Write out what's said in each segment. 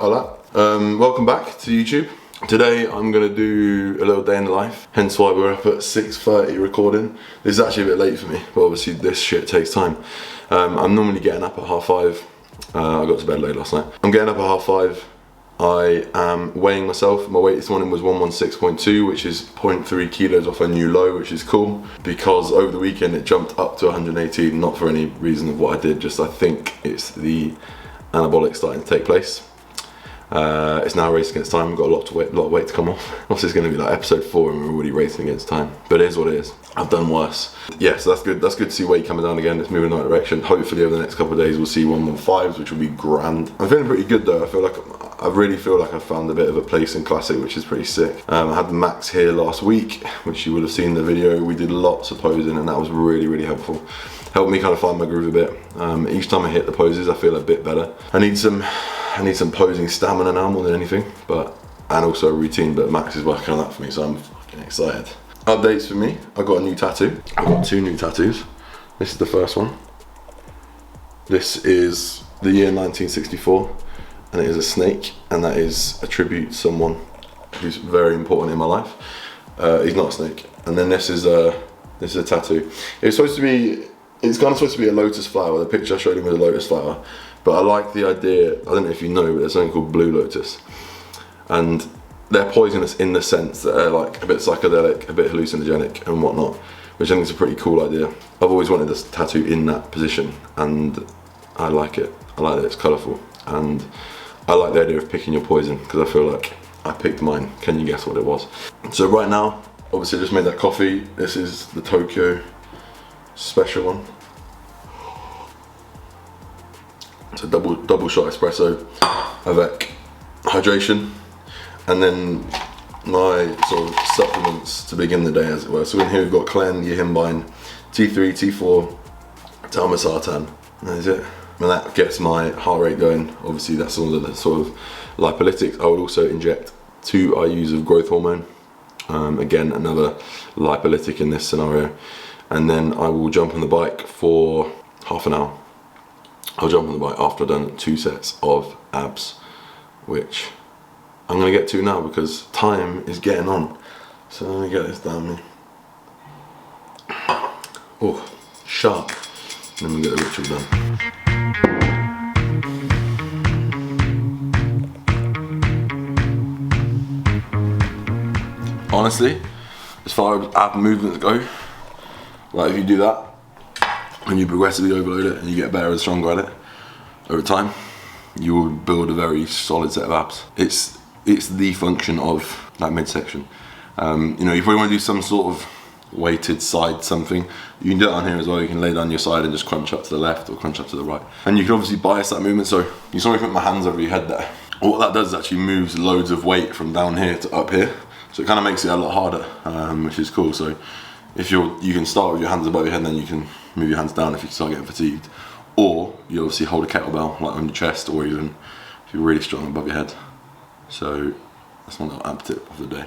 Hola. Welcome back to YouTube. Today I'm going to do a little day in the life, hence why we're up at 6:30 recording. This is actually a bit late for me, but obviously this shit takes time. I'm normally getting up at 5:30. I got to bed late last night. I'm getting up at 5:30. I am weighing myself. My weight this morning was 116.2, which is 0.3 kilos off a new low, which is cool, because over the weekend it jumped up to 118, not for any reason of what I did, just I think it's the anabolic starting to take place. It's now racing against time. We've got a lot of weight to come off. Obviously it's going to be like episode 4 and we're already racing against time, but it is what it is. I've done worse. Yeah, so that's good. That's good to see weight coming down again. It's moving in the right direction. Hopefully over the next couple of days we'll see 115s, which will be grand. I'm feeling pretty good though. I really feel like I've found a bit of a place in Classic, which is pretty sick. I had Max here last week, which you would have seen in the video. We did lots of posing and that was really helpful. Helped me kind of find my groove a bit. Each time I hit the poses I feel a bit better. I need some posing stamina now more than anything, and also a routine, but Max is working on that for me, so I'm fucking excited. Updates for me, I got a new tattoo. I got 2 new tattoos. This is the first one. This is the year 1964, and it is a snake, and that is a tribute to someone who's very important in my life. He's not a snake. And then this is a tattoo. It's kind of supposed to be a lotus flower. The picture I showed him was a lotus flower. But I like the idea, I don't know if you know, but there's something called blue lotus. And they're poisonous in the sense that they're like a bit psychedelic, a bit hallucinogenic and whatnot, which I think is a pretty cool idea. I've always wanted this tattoo in that position and I like it. I like that it's colourful. And I like the idea of picking your poison because I feel like I picked mine. Can you guess what it was? So right now, obviously I just made that coffee. This is the Tokyo special one. It's a double shot espresso avec hydration, and then my sort of supplements to begin the day, as it were. So in here we've got Clen, Yohimbine, T3, T4, Talmasartan. That is it. And that gets my heart rate going. Obviously that's all of the sort of lipolytics. I would also inject 2 IUs of growth hormone. Again, another lipolytic in this scenario. And then I will jump on the bike for half an hour. I'll jump on the bike after I've done 2 sets of abs, which I'm going to get to now because time is getting on. So let me get this down me. Oh, sharp. And then we get the ritual done. Honestly, as far as ab movements go, like if you do that, and you progressively overload it and you get better and stronger at it over time, you will build a very solid set of abs. It's the function of that midsection. You know, if you want to do some sort of weighted side something, you can do it on here as well. You can lay down your side and just crunch up to the left or crunch up to the right. And you can obviously bias that movement, so you saw me put my hands over your head there. What that does is actually moves loads of weight from down here to up here. So it kind of makes it a lot harder, which is cool. So if you can start with your hands above your head, then you can move your hands down if you start getting fatigued. Or you obviously hold a kettlebell like on your chest, or even if you're really strong above your head. So that's my little ab tip of the day.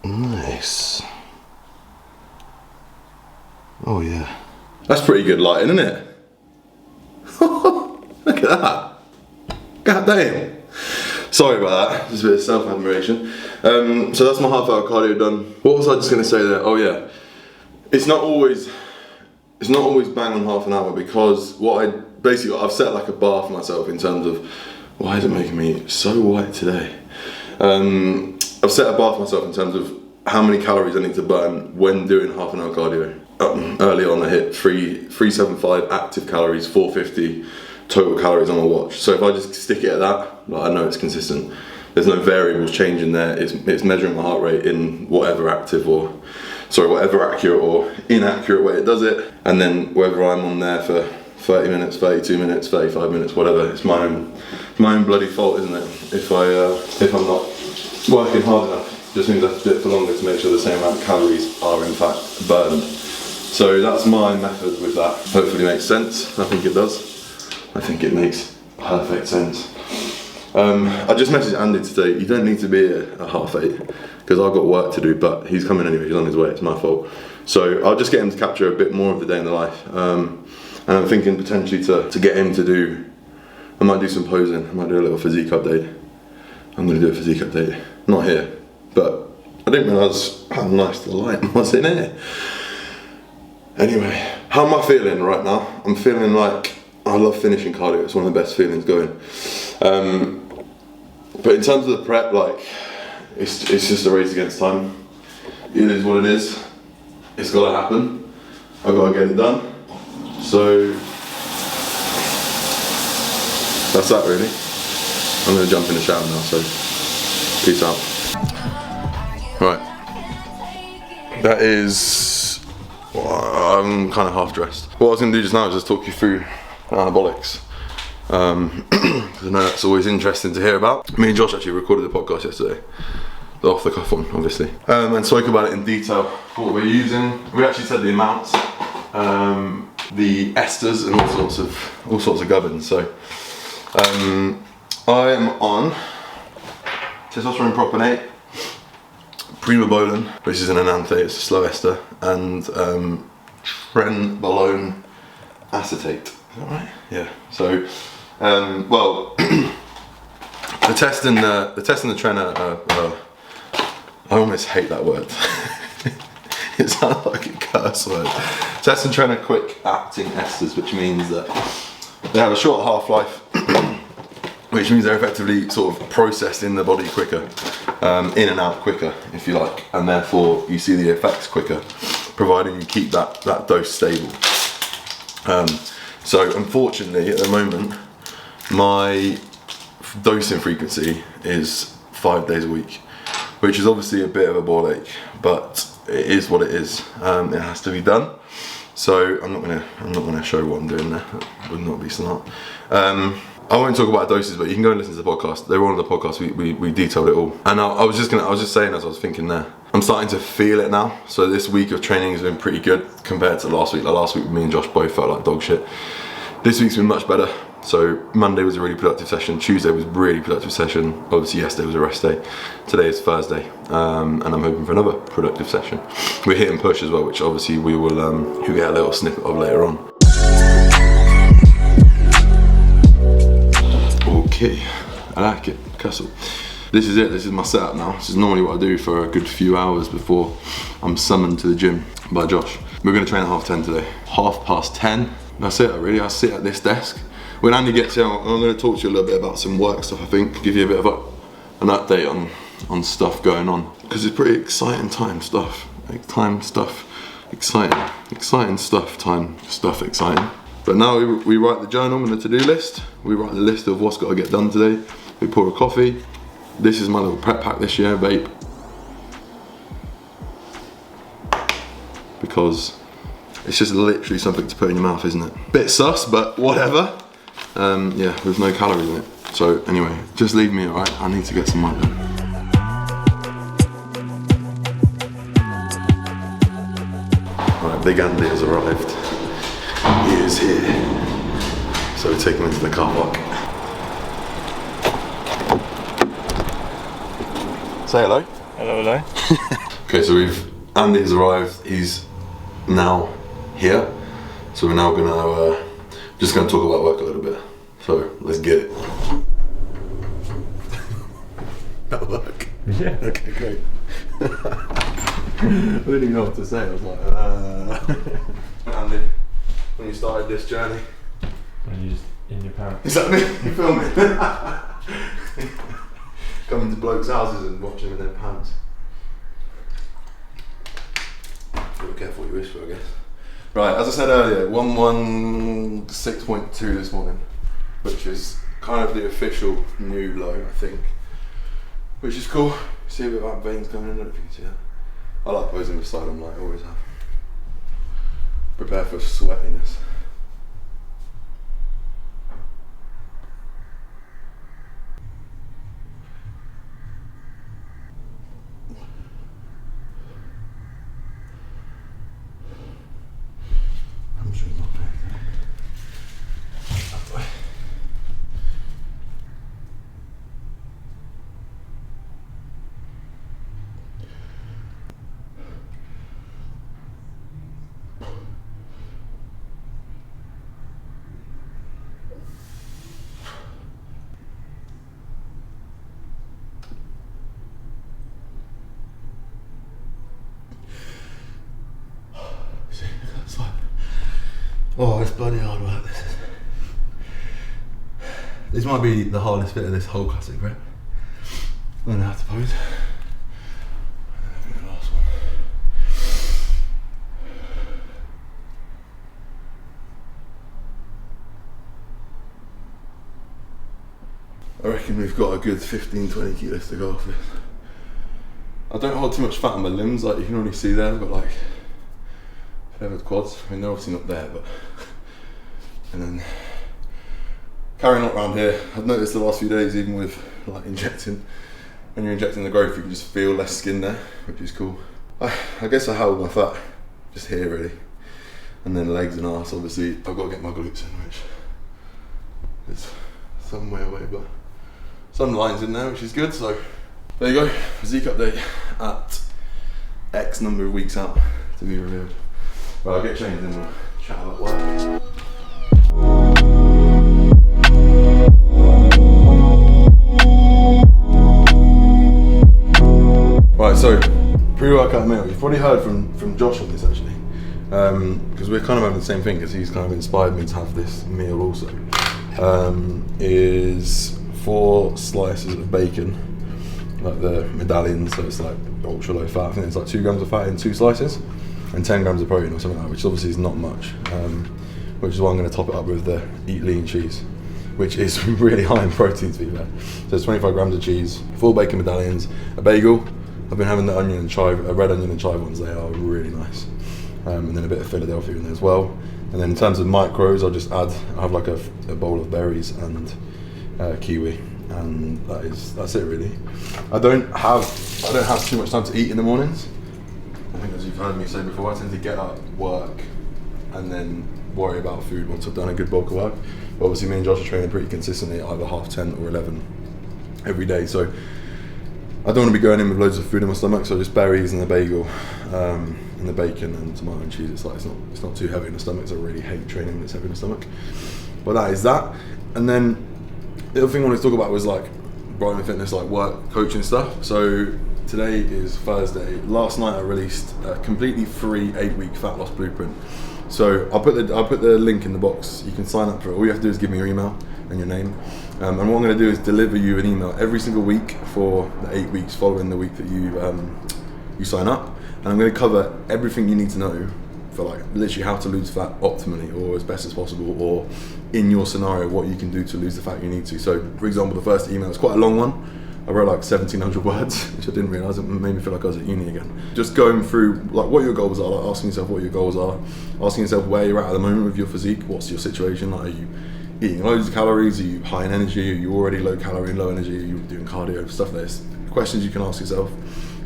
Nice. Oh yeah. That's pretty good lighting, isn't it? Look at that. God damn. Sorry about that, just a bit of self-admiration. So that's my half-hour cardio done. What was I just gonna say there? Oh yeah, it's not always bang on half an hour, because I've set like a bar for myself in terms of, why is it making me so white today? I've set a bar for myself in terms of how many calories I need to burn when doing half an hour cardio. Early on I hit 375 active calories, 450 total calories on my watch. So if I just stick it at that, like, I know it's consistent. There's no variables changing there. It's measuring my heart rate in whatever accurate or inaccurate way it does it. And then whether I'm on there for 30 minutes, 32 minutes, 35 minutes, whatever, it's my own bloody fault, isn't it? If I'm not working hard enough, it just means I have to do it for longer to make sure the same amount of calories are in fact burned. So that's my method with that. Hopefully it makes sense. I think it does. I think it makes perfect sense. I just messaged Andy today, you don't need to be a half 8. because I've got work to do, but he's coming anyway, he's on his way, it's my fault. So I'll just get him to capture a bit more of the day in the life. And I'm thinking potentially to get him to do, I might do some posing, I might do a little physique update. I'm going to do a physique update, not here, but I didn't realise how nice the light was in here. Anyway, how am I feeling right now? I'm feeling like I love finishing cardio, it's one of the best feelings going. But in terms of the prep, like, it's just a race against time. It is what it is. It's got to happen. I've got to get it done. So that's that really. I'm going to jump in the shower now, so peace out. Right, that is, well, I'm kind of half dressed. What I was going to do just now is just talk you through anabolics. Because I know that's always interesting to hear about. Me and Josh actually recorded the podcast yesterday. The off the cuff one, obviously. And spoke about it in detail, what we're using. We actually said the amounts, the esters and all sorts of gubbins. So I am on testosterone propionate, primobolan, which is an enanthate, it's a slow ester, and trenbolone acetate. Is that right? Yeah. So, well, the test and the trainer. I almost hate that word. It sounds like a curse word. Test and trainer quick acting esters, which means that they have a short half-life, which means they're effectively sort of processed in the body quicker, in and out quicker, if you like, and therefore you see the effects quicker, providing you keep that dose stable. So unfortunately, at the moment, my dosing frequency is 5 days a week, which is obviously a bit of a ball ache, but it is what it is. It has to be done. So I'm not gonna show what I'm doing there. That would not be smart. I won't talk about doses, but you can go and listen to the podcast. They were on the podcast. We detailed it all. And I was just saying as I was thinking there, I'm starting to feel it now. So this week of training has been pretty good compared to last week. Like last week, me and Josh both felt like dog shit. This week's been much better. So Monday was a really productive session. Tuesday was a really productive session. Obviously yesterday was a rest day. Today is Thursday, and I'm hoping for another productive session. We're hitting push as well, which obviously we will you'll get a little snippet of later on. Okay, I like it, Castle. This is it, this is my setup now. This is normally what I do for a good few hours before I'm summoned to the gym by Josh. We're gonna train at 10:30 today. 10:30, that's it really. I sit at this desk. When Andy gets here, I'm gonna talk to you a little bit about some work stuff, I think. Give you a bit of an update on stuff going on. Because it's pretty exciting exciting stuff. But now we write the journal and the to-do list. We write the list of what's got to get done today. We pour a coffee. This is my little prep pack this year, vape. Because it's just literally something to put in your mouth, isn't it? Bit sus, but whatever. Yeah, with no calories in it. So anyway, just leave me, alright? I need to get some work done. Alright, Big Andy has arrived. He is here. So we take him into the car park. Say hello. Hello, hello. Okay, so Andy has arrived. He's now here. So we're now gonna just gonna talk about work a little bit. So let's get it. That'll work. Yeah. Okay, great. I didn't even know what to say. I was like, Andy, when you started this journey. When you just in your pants. Is that me? You filming? Coming to blokes' houses and watching them in their pants. Be careful what you wish for, I guess. Right, as I said earlier, 116.2 this morning, which is kind of the official new low, I think. Which is cool. See a bit of that veins going in, I don't know if you can see that. I like posing beside them like I always have. Prepare for sweatiness. I'm sure it's not back there. That way. it's bloody hard work, this is. This might be the hardest bit of this whole classic prep. Learn how to pose. And then the last one. I reckon we've got a good 15-20 kilos to go off with. I don't hold too much fat on my limbs, like you can already see there, I've got like feathered quads. I mean, they're obviously not there, but. And then carrying on around here, I've noticed the last few days, even with like injecting, when you're injecting the growth, you can just feel less skin there, which is cool. I guess I held my fat just here really. And then legs and arse, obviously, I've got to get my glutes in, which is some way away, but some lines in there, which is good. So there you go, physique update at X number of weeks out to be revealed. Well, I'll get changed and we'll chat about work. Right, so pre-workout meal. You've probably heard from Josh on this actually, because we're kind of having the same thing, because he's kind of inspired me to have this meal also. Is 4 slices of bacon, like the medallions, so it's like ultra low fat. I think it's like 2 grams of fat in 2 slices, and 10 grams of protein or something like that, which obviously is not much. Which is why I'm going to top it up with the Eat Lean cheese, which is really high in protein to be fair. So it's 25 grams of cheese, 4 bacon medallions, a bagel. I've been having the onion and chive, red onion and chive ones. They are really nice, and then a bit of Philadelphia in there as well. And then in terms of macros, I'll just add. I have like a bowl of berries and kiwi, and that's it really. I don't have too much time to eat in the mornings. I think, as you've heard me say before, I tend to get up, work, and then worry about food once I've done a good bulk of work. But obviously, me and Josh are training pretty consistently at either 10:30 or 11 every day. So I don't want to be going in with loads of food in my stomach, so just berries and the bagel, and the bacon and tomato and cheese. It's not too heavy in the stomach, so I really hate training when it's heavy in the stomach. But that is that. And then the other thing I wanted to talk about was like Brightman Fitness, like work, coaching stuff. So today is Thursday. Last night I released a completely free 8-week fat loss blueprint. So I'll put the link in the box. You can sign up for it. All you have to do is give me your email and your name. And what I'm going to do is deliver you an email every single week for the 8 weeks following the week that you sign up. And I'm going to cover everything you need to know for like literally how to lose fat optimally or as best as possible, or in your scenario what you can do to lose the fat you need to. So for example, the first email is quite a long one. I wrote like 1,700 words, which I didn't realise. It made me feel like I was at uni again. Just going through like what your goals are, like asking yourself what your goals are, asking yourself where you're at the moment with your physique. What's your situation? Like, are you eating loads of calories? Are you high in energy? Are you already low calorie and low energy? Are you doing cardio? Stuff like this. Questions you can ask yourself,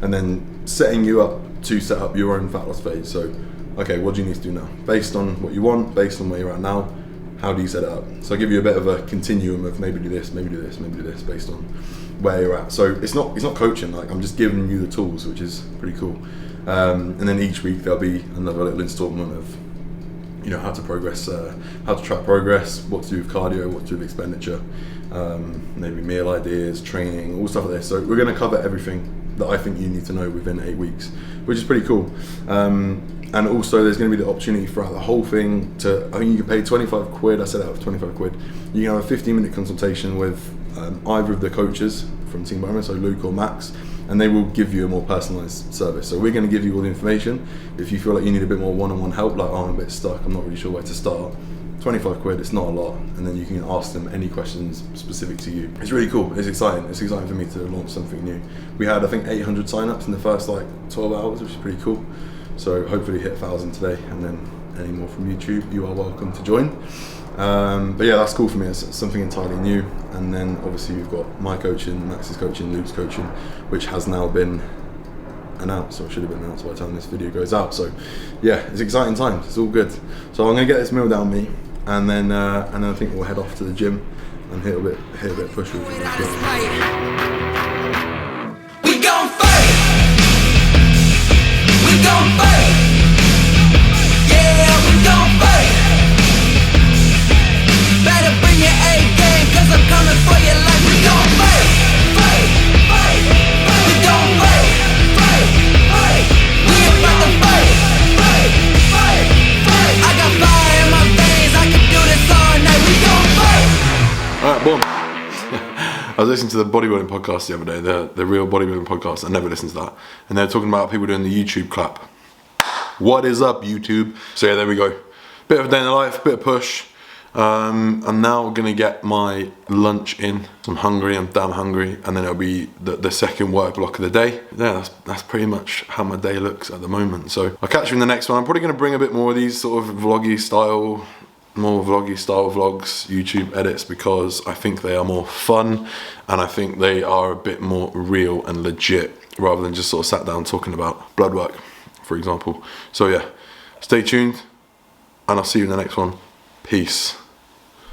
and then setting you up to set up your own fat loss phase. So, okay, what do you need to do now? Based on what you want, based on where you're at now, how do you set it up? So I give you a bit of a continuum of maybe do this, maybe do this, maybe do this, based on where you're at. So it's not coaching, like I'm just giving you the tools, which is pretty cool. And then each week there'll be another little installment of, you know, how to progress, how to track progress, what to do with cardio, what to do with expenditure, maybe meal ideas, training, all stuff like this. So we're going to cover everything that I think you need to know within 8 weeks, which is pretty cool. And also there's going to be the opportunity throughout the whole thing to, I think you can pay 25 quid, I set it up for 25 quid. You can have a 15-minute consultation with either of the coaches from Team Brightman, so Luke or Max, and they will give you a more personalised service. So we're going to give you all the information. If you feel like you need a bit more one-on-one help, like, oh, I'm a bit stuck, I'm not really sure where to start, 25 quid, it's not a lot, and then you can ask them any questions specific to you. It's really cool, it's exciting for me to launch something new. We had, I think, 800 sign-ups in the first like 12 hours, which is pretty cool. So hopefully hit 1,000 today, and then any more from YouTube, you are welcome to join. But yeah, that's cool for me, it's something entirely new. And then obviously we've got my coaching, Max's coaching, Luke's coaching, which has now been announced, or should have been announced by the time this video goes out. So yeah, it's exciting times, it's all good. So I'm gonna get this meal down me, and then I think we'll head off to the gym and hit a bit of push with it. Boom. I was listening to the bodybuilding podcast the other day, the real bodybuilding podcast. I never listened to that. And they were talking about people doing the YouTube clap. What is up, YouTube? So yeah, there we go. Bit of a day in the life, bit of push. I'm now gonna get my lunch in. I'm hungry, I'm damn hungry, and then it'll be the second work block of the day. Yeah, that's pretty much how my day looks at the moment. So I'll catch you in the next one. I'm probably gonna bring a bit more of these sort of vloggy style vlogs, YouTube edits, because I think they are more fun and I think they are a bit more real and legit rather than just sort of sat down talking about blood work, for example. So yeah, stay tuned and I'll see you in the next one. Peace.